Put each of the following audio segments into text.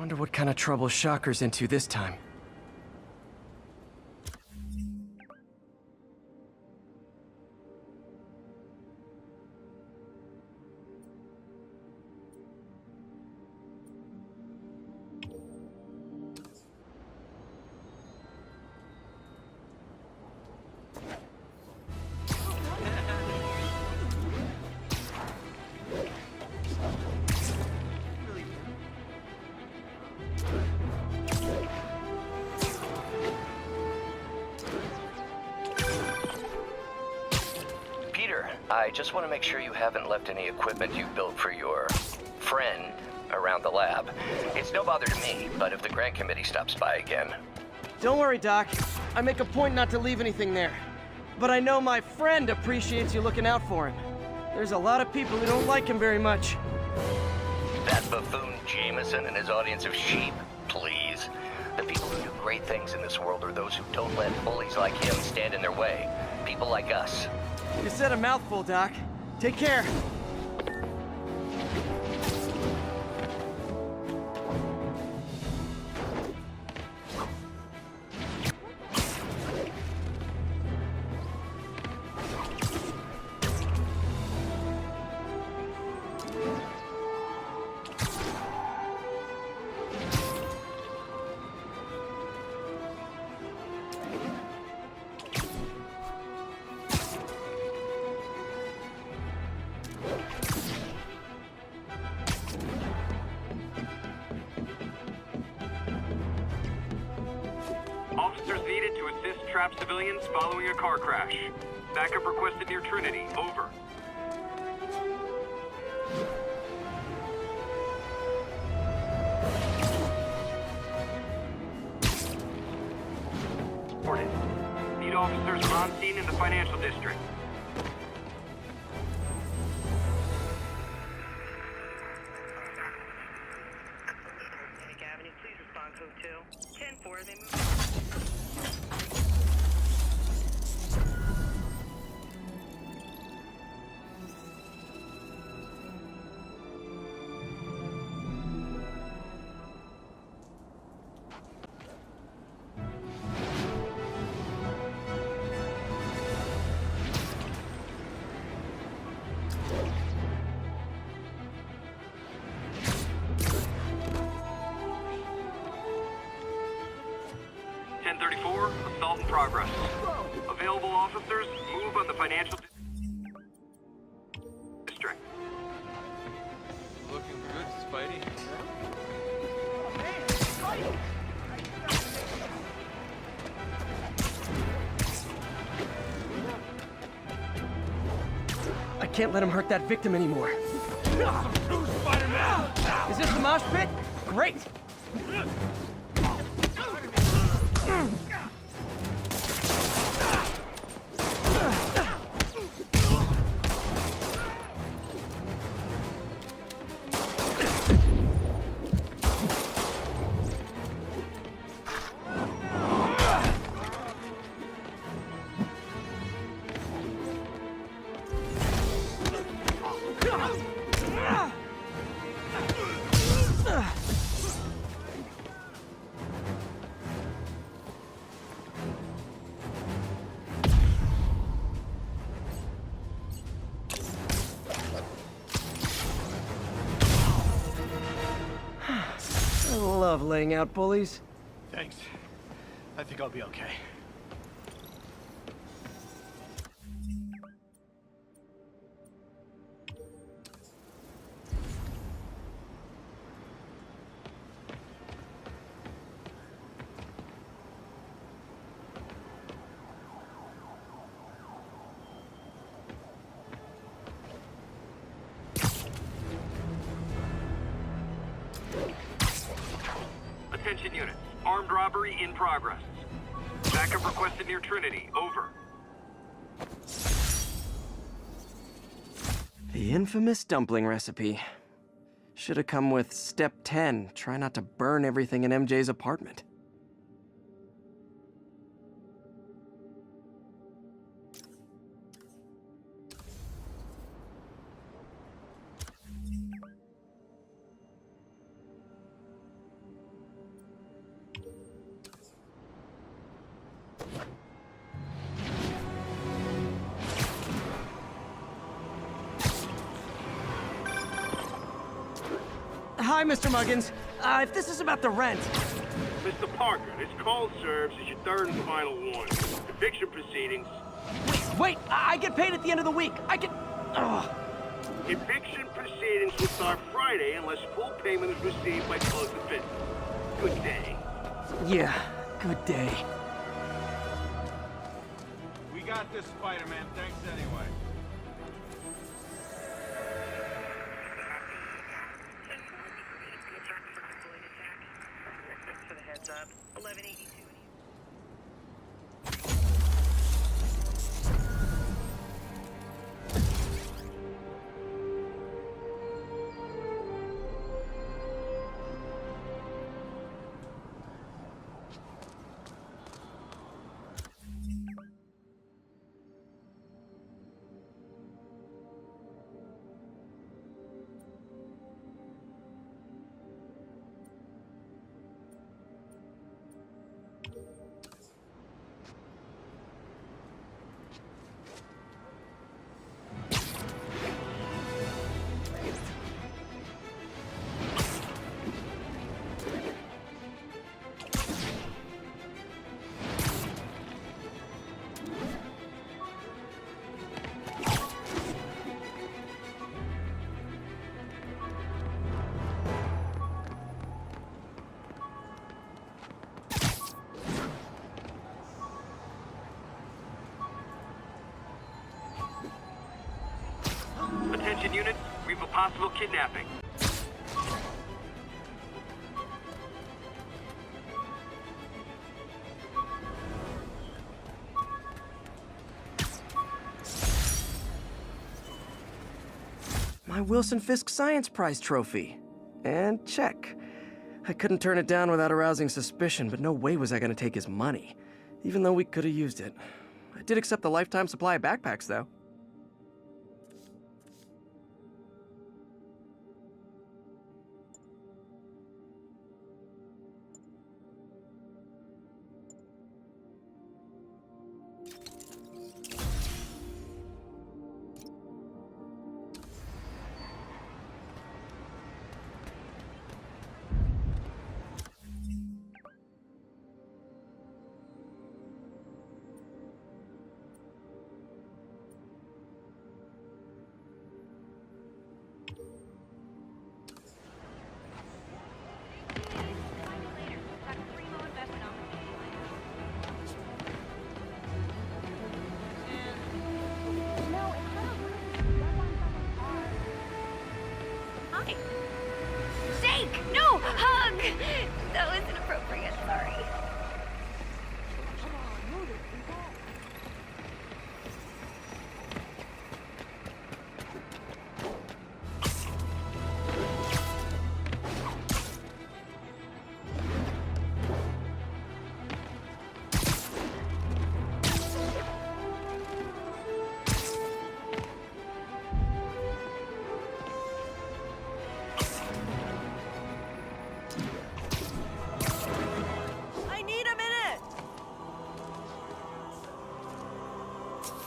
Wonder what kind of trouble Shocker's into this time. I just want to make sure you haven't left any equipment you built for your friend around the lab. It's no bother to me, but if the grant committee stops by again... Don't worry, Doc. I make a point not to leave anything there. But I know my friend appreciates you looking out for him. There's a lot of people who don't like him very much. That buffoon Jameson and his audience of sheep? Please. The people who do great things in this world are those who don't let bullies like him stand in their way. People like us. You said a mouthful, Doc. Take care. Officers needed to assist trapped civilians following a car crash. Backup requested near Trinity. Over. Reported. Need officers on scene in the financial district. Avenue, please respond code 2. 10-4, they move. Assault in progress. Available officers, move on the financial district. Looking good, Spidey. I can't let him hurt that victim anymore. Spider-Man! Is this the mosh pit? Great! I love laying out bullies. Thanks. I think I'll be okay. Attention units. Armed robbery in progress. Backup requested near Trinity. Over. The infamous dumpling recipe. Should have come with step 10. Try not to burn everything in MJ's apartment. Hi, Mr. Muggins. If this is about the rent... Mr. Parker, this call serves as your third and final warning. Eviction proceedings. Wait, I get paid at the end of the week. I can... Ugh. Eviction proceedings will start Friday unless full payment is received by close of business. Good day. Yeah, good day. We got this, Spider-Man. Thanks anyway. Thanks for the heads up. 1182. Attention units, we have a possible kidnapping. My Wilson Fisk Science Prize trophy. And check. I couldn't turn it down without arousing suspicion, but no way was I gonna take his money. Even though we could have used it. I did accept the lifetime supply of backpacks, though. Hi. Jake! No! Hug! That was inappropriate, sorry.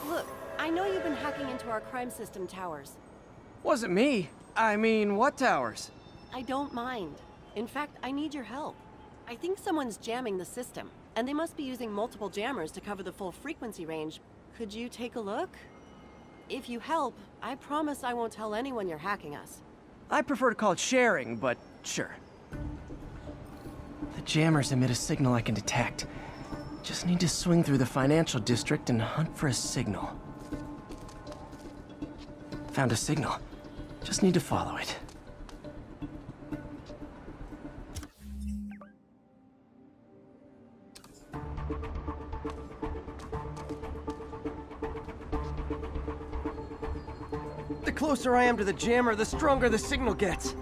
Look, I know you've been hacking into our crime system towers. Wasn't me. I mean, what towers? I don't mind. In fact, I need your help. I think someone's jamming the system, and they must be using multiple jammers to cover the full frequency range. Could you take a look? If you help, I promise I won't tell anyone you're hacking us. I prefer to call it sharing, but sure. The jammers emit a signal I can detect. Just need to swing through the financial district and hunt for a signal. Found a signal. Just need to follow it. The closer I am to the jammer, the stronger the signal gets.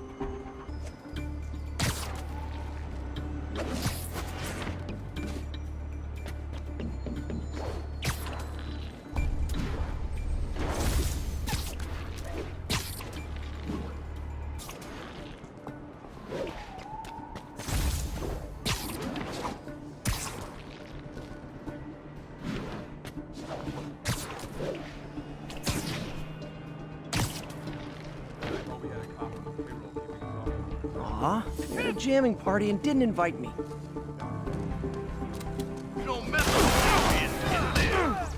We had a cop on the payroll. Huh? They had a jamming party and didn't invite me. You don't mess with champions in there.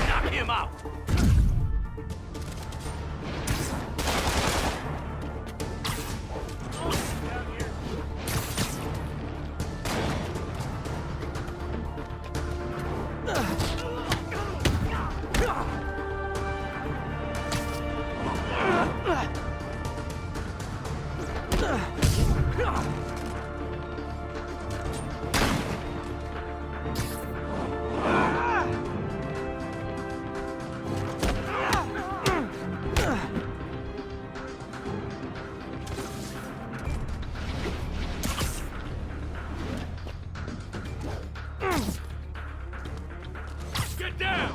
Knock him out. Get down!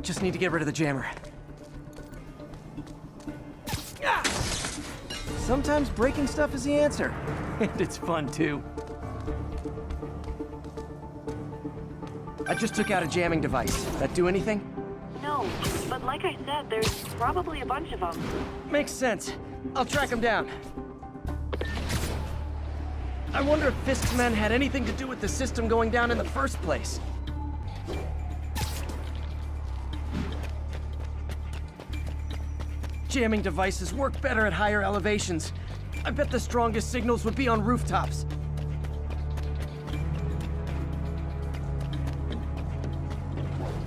Just need to get rid of the jammer. Sometimes breaking stuff is the answer. And it's fun, too. I just took out a jamming device. That do anything? No, but like I said, there's probably a bunch of them. Makes sense. I'll track them down. I wonder if Fisk's men had anything to do with the system going down in the first place. Jamming devices work better at higher elevations. I bet the strongest signals would be on rooftops.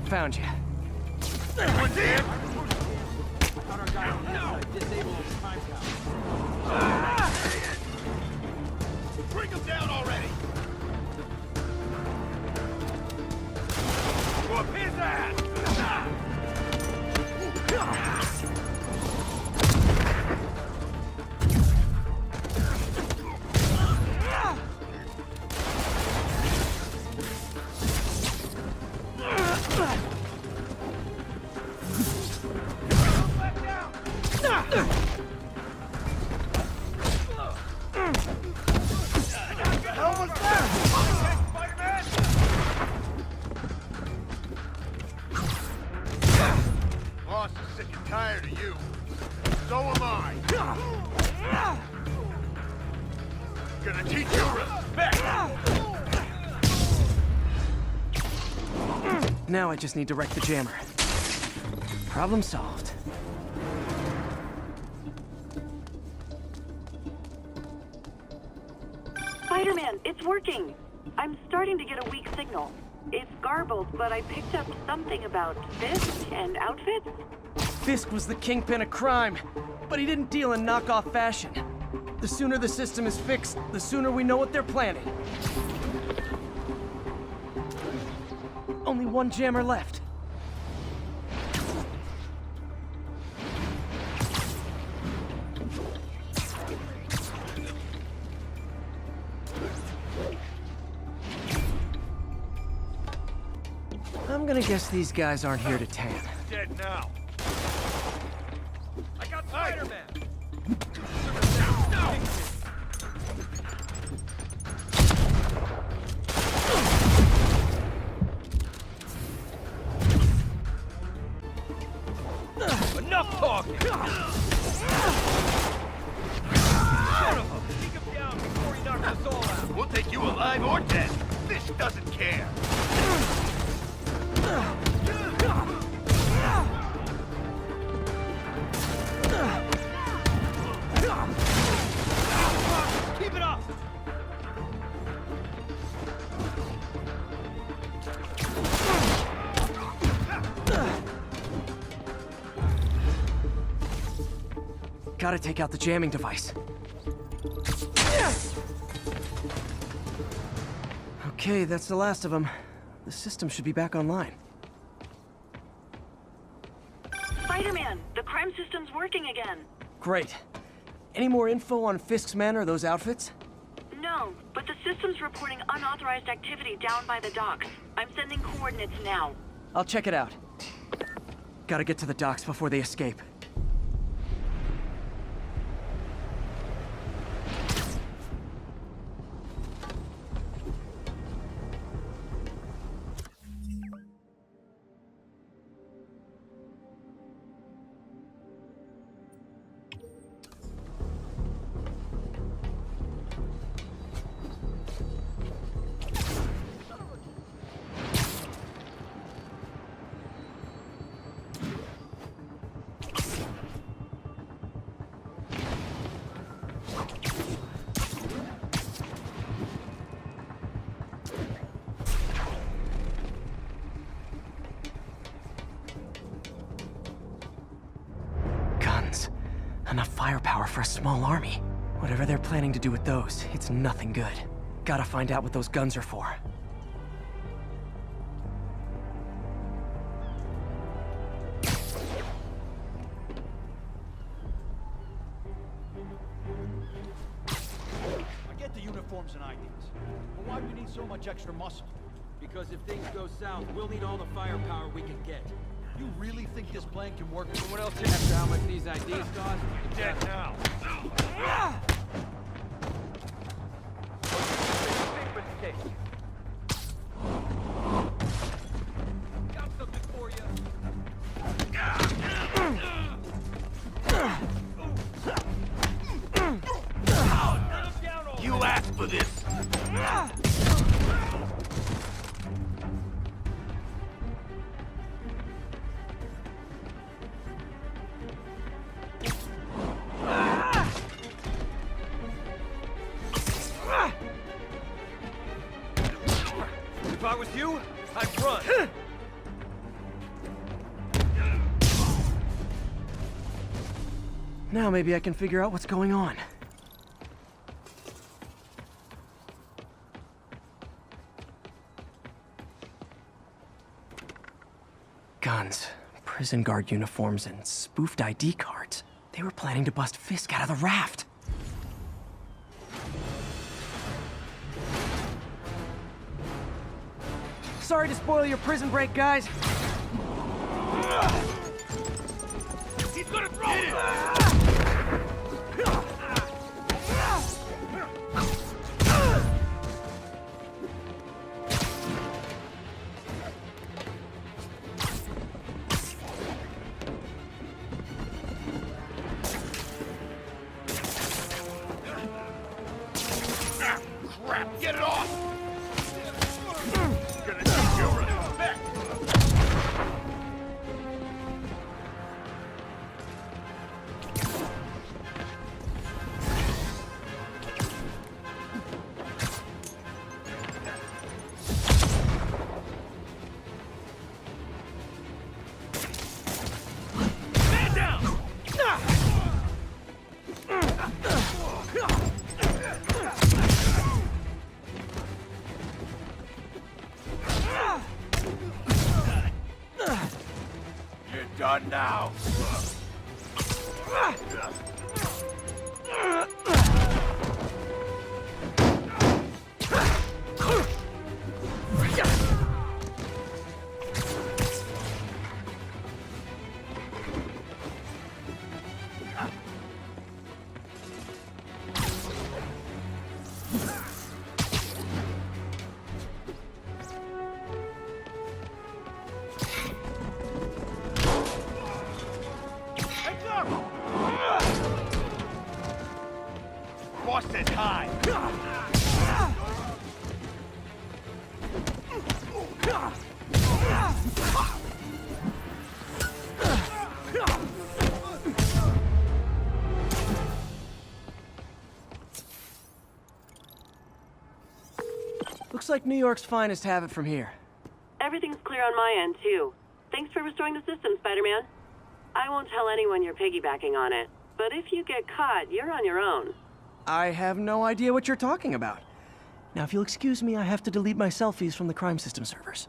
Found you. Everyone's in? Bring him down already! Whoop his ass! Boss is sick and tired of you. So am I. Gonna teach you respect. Now I just need to wreck the jammer. Problem solved. Spider-Man, it's working. I'm starting to get a weak signal. It's garbled, but I picked up something about Fisk and outfits. Fisk was the kingpin of crime, but he didn't deal in knockoff fashion. The sooner the system is fixed, the sooner we know what they're planning. Only one jammer left. I'm gonna guess these guys aren't here to tan. Dead now. I got Spider-Man. Enough talking! Son of a... Take him down before he knocks us all out! We'll take you alive or dead! This doesn't care! Keep it up! Gotta take out the jamming device. Okay, that's the last of them. The system should be back online. Spider-Man, the crime system's working again. Great. Any more info on Fisk's men or those outfits? No, but the system's reporting unauthorized activity down by the docks. I'm sending coordinates now. I'll check it out. Gotta get to the docks before they escape. Enough firepower for a small army. Whatever they're planning to do with those, it's nothing good. Gotta find out what those guns are for. I get the uniforms and IDs, but why do we need so much extra muscle? Because if things go south, we'll need all the firepower we can get. You really think this plan can work? What else after how much these IDs cost? You're dead now. Got something for you. You asked for this. If I was you, I'd run. Now maybe I can figure out what's going on. Guns, prison guard uniforms, and spoofed ID cards. They were planning to bust Fisk out of the raft. Sorry to spoil your prison break, guys. He's gonna throw it! Crap! Get it off! Gonna teach you respect! Man down! You're done now. Heads up! Boss says hi. Looks like New York's finest have it from here. Everything's clear on my end, too. Thanks for restoring the system, Spider-Man. I won't tell anyone you're piggybacking on it, but if you get caught, you're on your own. I have no idea what you're talking about. Now, if you'll excuse me, I have to delete my selfies from the crime system servers.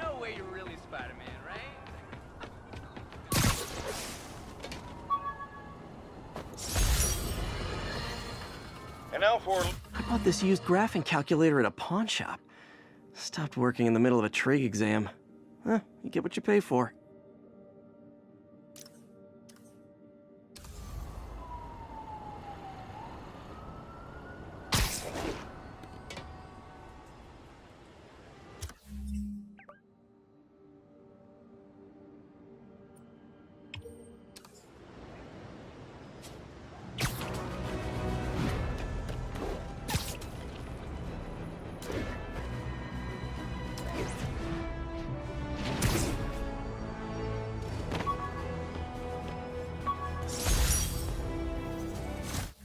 No way you're really Spider-Man, right? And now for... I bought this used graphing calculator at a pawn shop. Stopped working in the middle of a trig exam. Huh, you get what you pay for.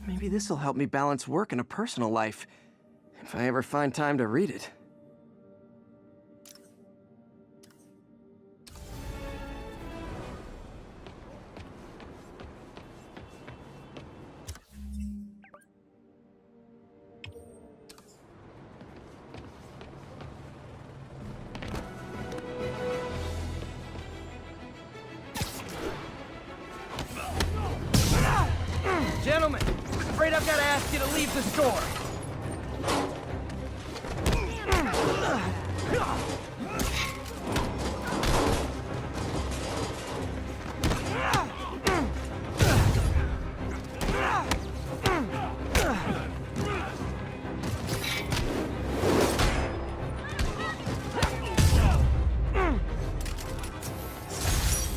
Maybe this'll help me balance work and a personal life, if I ever find time to read it. Gentlemen, afraid I've got to ask you to leave the store.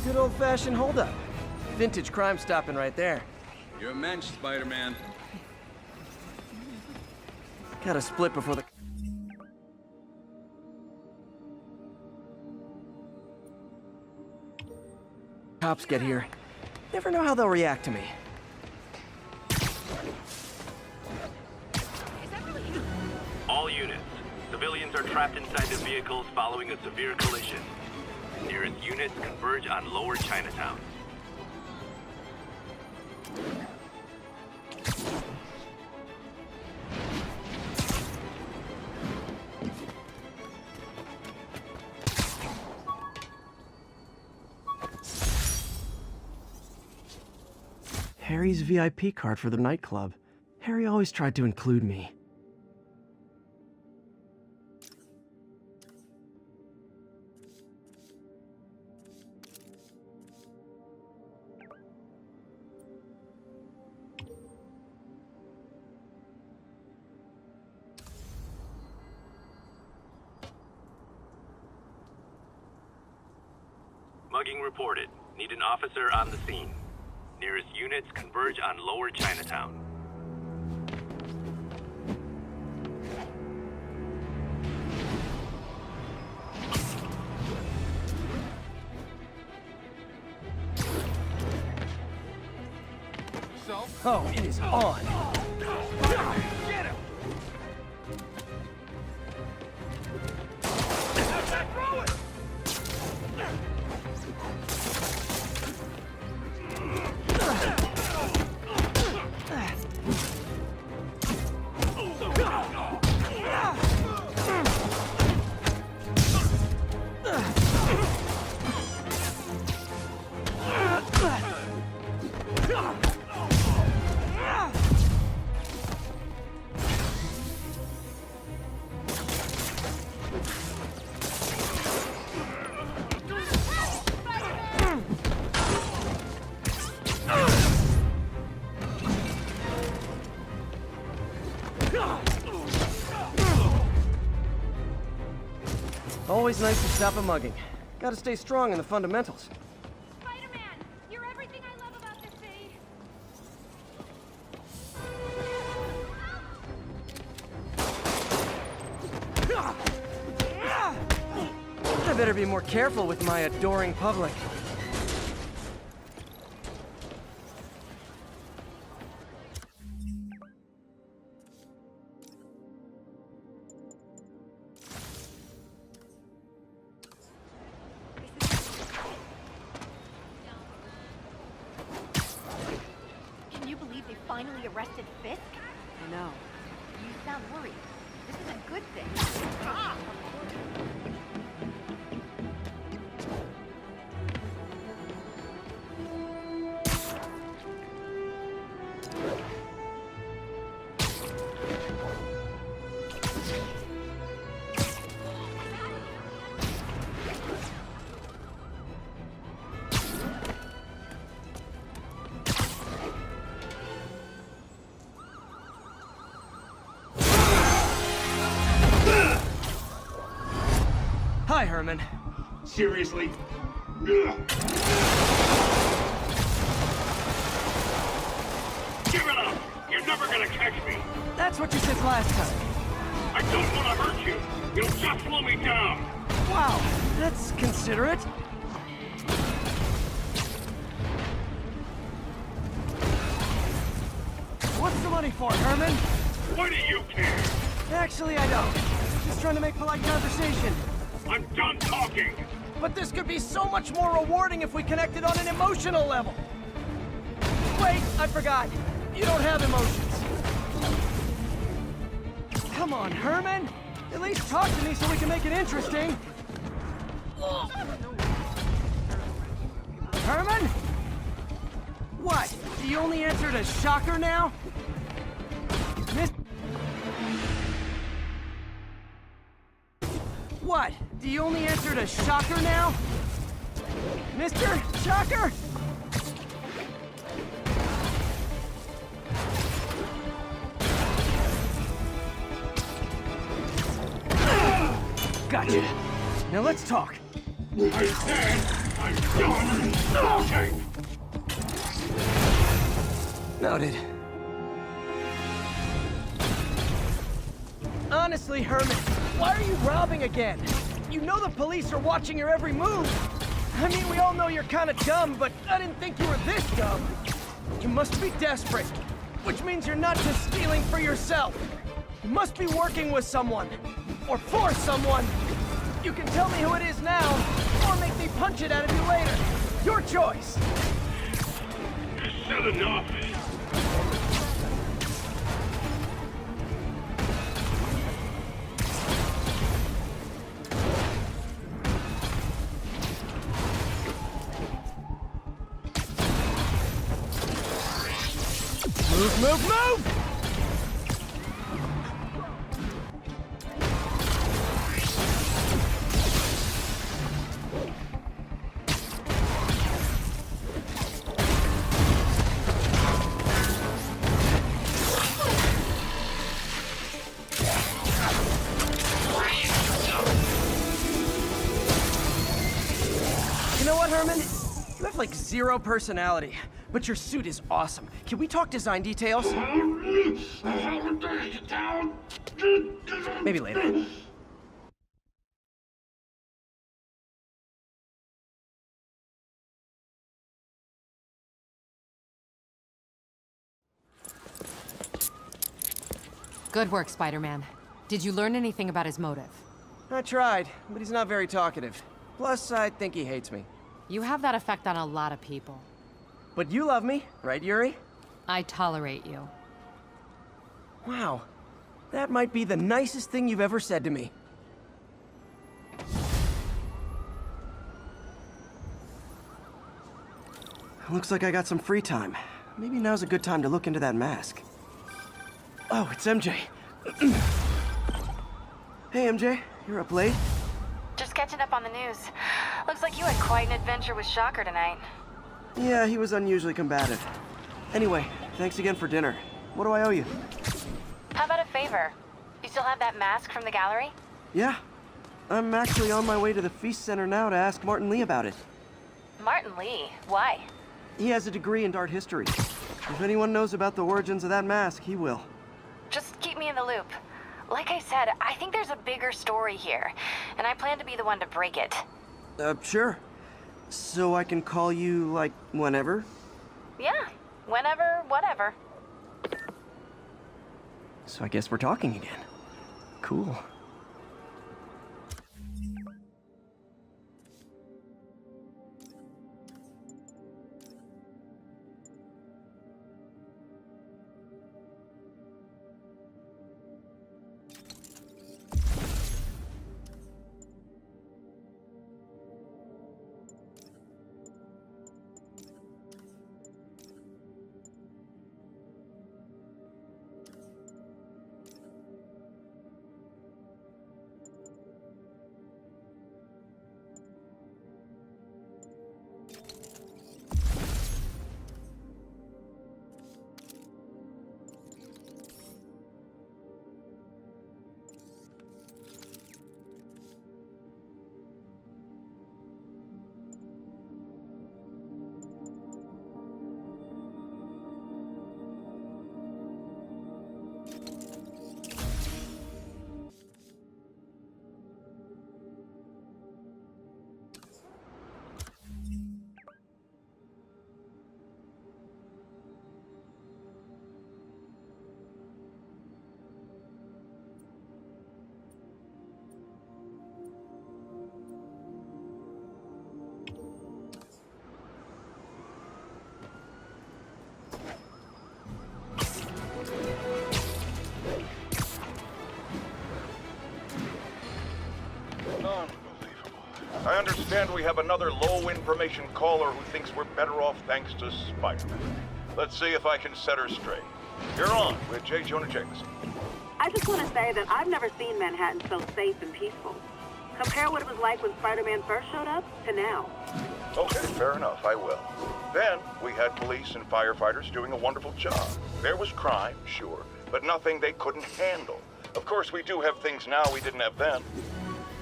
Good old-fashioned holdup. Vintage crime stopping right there. You're a mensch, Spider-Man. Gotta split before the... cops get here. Never know how they'll react to me. All units. Civilians are trapped inside the vehicles following a severe collision. Nearest units converge on Lower Chinatown. Harry's VIP card for the nightclub. Harry always tried to include me. Mugging reported. Need an officer on the scene. Nearest units converge on Lower Chinatown. Oh, it is on. Get him! Throw it! Always nice to stop a mugging. Gotta stay strong in the fundamentals. Spider-Man, you're everything I love about this city. I better be more careful with my adoring public. Can you believe they finally arrested Fisk? I know. You sound worried. This is a good thing. Ah! Hi, Herman. Seriously? Give it up! You're never gonna catch me! That's what you said last time. I don't want to hurt you! You'll just slow me down! Wow, that's considerate. What's the money for, Herman? Why do you care? Actually, I don't. Just trying to make polite conversation. I'm done talking! But this could be so much more rewarding if we connected on an emotional level. Wait, I forgot. You don't have emotions. Come on, Herman. At least talk to me so we can make it interesting. Herman? What? Do you only answer to Shocker now? Miss... What? Do you only answer to Shocker now? Mr. Shocker? Gotcha. Now let's talk. I said I'm done talking! Noted. Honestly, Herman, why are you robbing again? You know the police are watching your every move. I mean, we all know you're kind of dumb, but I didn't think you were this dumb. You must be desperate, which means you're not just stealing for yourself. You must be working with someone, or for someone. You can tell me who it is now, or make me punch it out of you later. Your choice. You said enough! Move, move, move! You know what, Herman? You have like zero personality, but your suit is awesome. Can we talk design details? Maybe later. Good work, Spider-Man. Did you learn anything about his motive? I tried, but he's not very talkative. Plus, I think he hates me. You have that effect on a lot of people. But you love me, right, Yuri? I tolerate you. Wow. That might be the nicest thing you've ever said to me. Looks like I got some free time. Maybe now's a good time to look into that mask. Oh, it's MJ. Hey, MJ. You're up late? Just catching up on the news. Looks like you had quite an adventure with Shocker tonight. Yeah, he was unusually combative. Anyway, thanks again for dinner. What do I owe you? How about a favor? favor. You still have that mask from the gallery? Yeah. I'm actually on my way to the Feast Center now to ask Martin Lee about it. Martin Lee? Why? He has a degree in art history. If anyone knows about the origins of that mask, he will. Just keep me in the loop. Like I said, I think there's a bigger story here, and I plan to be the one to break it. Sure. So I can call you, like, whenever? Yeah, whenever, whatever. So I guess we're talking again. Cool. I understand we have another low-information caller who thinks we're better off thanks to Spider-Man. Let's see if I can set her straight. You're on with J. Jonah Jameson. I just want to say that I've never seen Manhattan so safe and peaceful. Compare what it was like when Spider-Man first showed up to now. Okay, fair enough, I will. Then, we had police and firefighters doing a wonderful job. There was crime, sure, but nothing they couldn't handle. Of course, we do have things now we didn't have then.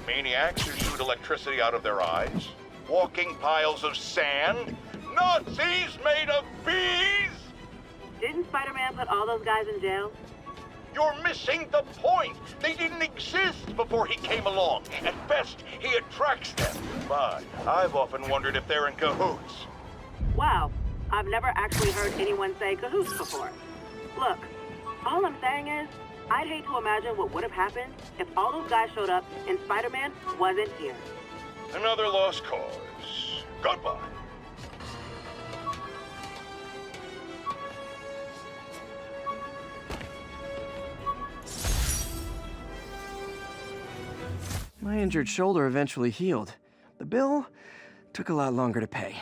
Maniacs who shoot electricity out of their eyes, walking piles of sand, Nazis made of bees! Didn't Spider-Man put all those guys in jail? You're missing the point! They didn't exist before he came along. At best, he attracts them. But I've often wondered if they're in cahoots. Wow, I've never actually heard anyone say cahoots before. Look, all I'm saying is, I'd hate to imagine what would have happened if all those guys showed up and Spider-Man wasn't here. Another lost cause. Goodbye. My injured shoulder eventually healed. The bill took a lot longer to pay.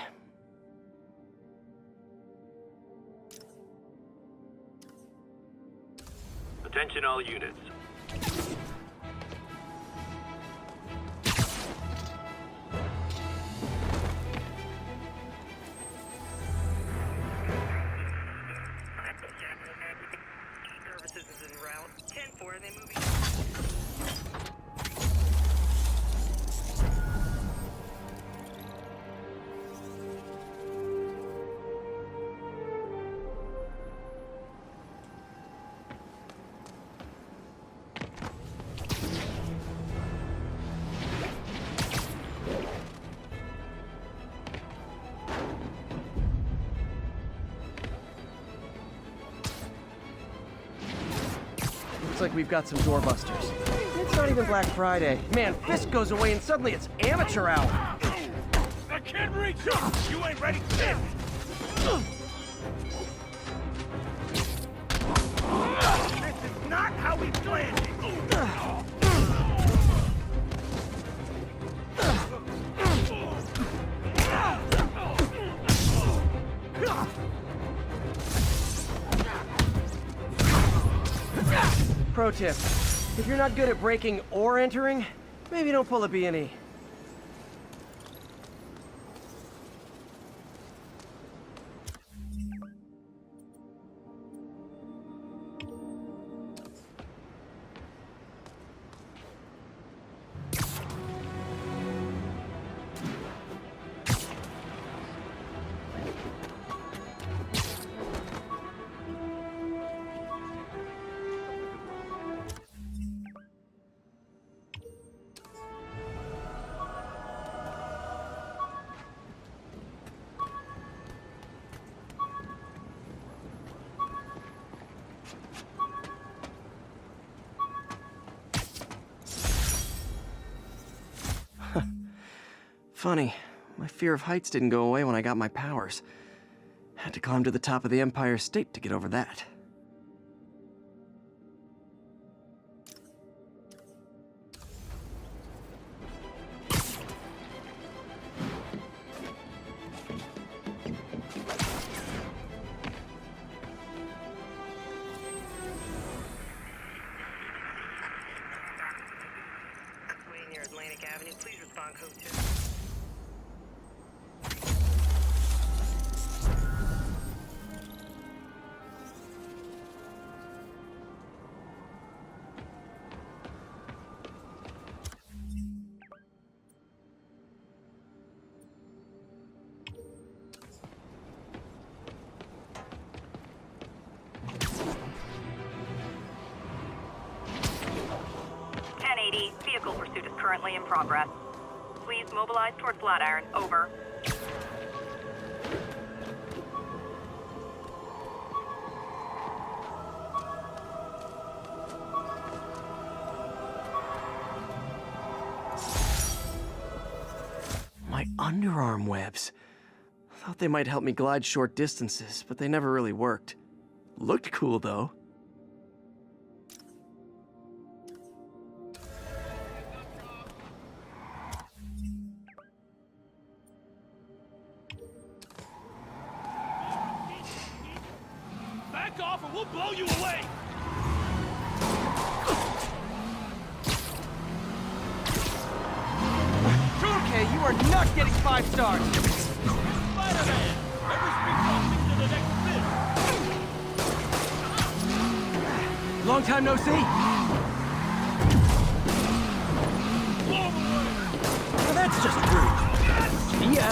Attention all units. Services is en route. 10-4, are they moving? Looks like we've got some doorbusters. It's not even Black Friday. Man, Fisk goes away and suddenly it's amateur hour. I can't reach you! You ain't ready for this! This is not how we planned it! Pro tip, if you're not good at breaking or entering, maybe don't pull a B&E. Funny, my fear of heights didn't go away when I got my powers. Had to climb to the top of the Empire State to get over that. Near Atlantic Avenue, please respond code 2. Vehicle pursuit is currently in progress. Please mobilize toward Flatiron. Over. My underarm webs. Thought they might help me glide short distances, but they never really worked. Looked cool, though. Back off or we'll blow you away! Okay, you are not getting 5 stars! Spider-Man! Ever speak something to the next bit? Long time no see! Blow him away! Well, that's just rude. See ya!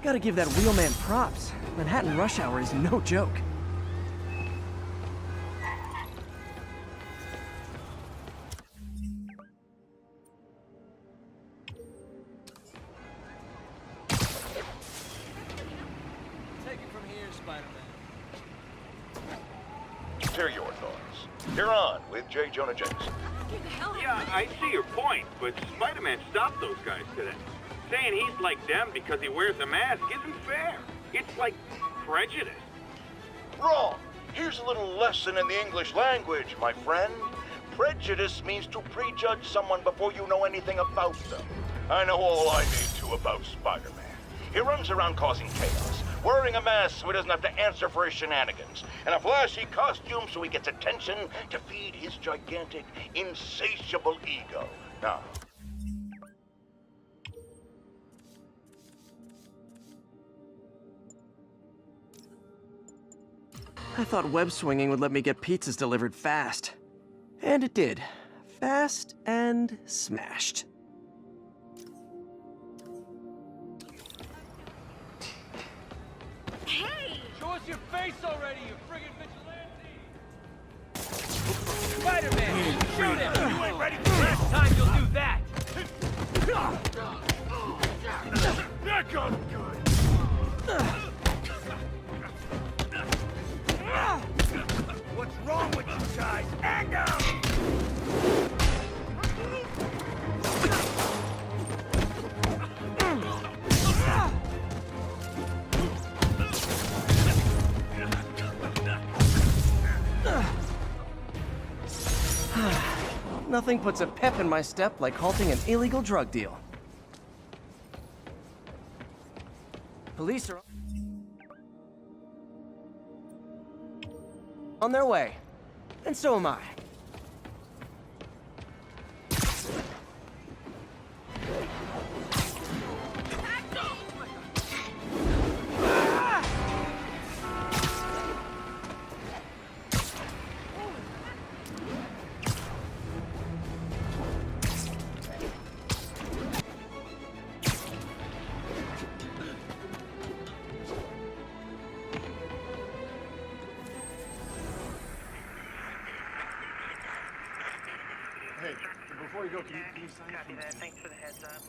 Gotta give that wheelman props. Manhattan rush hour is no joke. Take it from here, Spider-Man. Share your thoughts. You're on with J. Jonah Jameson. Yeah, I see your point, but Spider-Man stopped those guys today. Saying he's like them because he wears a mask isn't fair. It's like prejudice. Wrong. Here's a little lesson in the English language, my friend. Prejudice means to prejudge someone before you know anything about them. I know all I need to about Spider-Man. He runs around causing chaos, wearing a mask so he doesn't have to answer for his shenanigans, and a flashy costume so he gets attention to feed his gigantic, insatiable ego. Now, I thought web swinging would let me get pizzas delivered fast. And it did. Fast and smashed. Hey! Show us your face already, you friggin' vigilante! Spider-Man, shoot him! You ain't ready for last time you'll do that! That got good! What's wrong with you guys? Hang down! Nothing puts a pep in my step like halting an illegal drug deal. Police are on their way. And so am I. Hey, before you go, can you sign Copy that. Thanks for the heads up.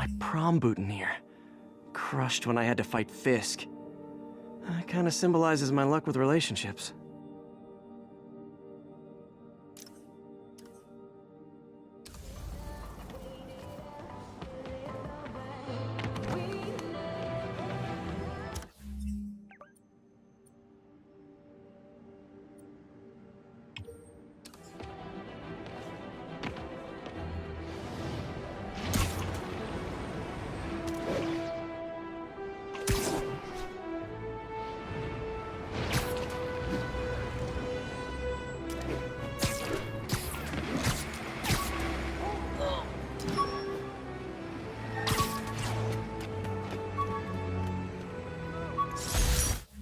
my prom boutonniere. Crushed when I had to fight Fisk. That kind of symbolizes my luck with relationships.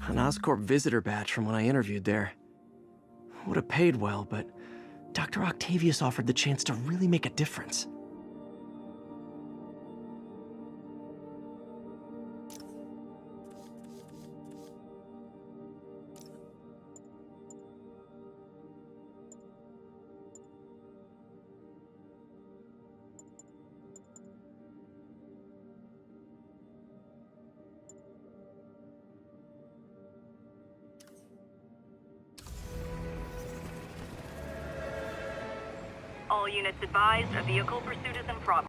An Oscorp visitor badge from when I interviewed there. Would have paid well, but Dr. Octavius offered the chance to really make a difference. All units advised, a vehicle pursuit is in progress.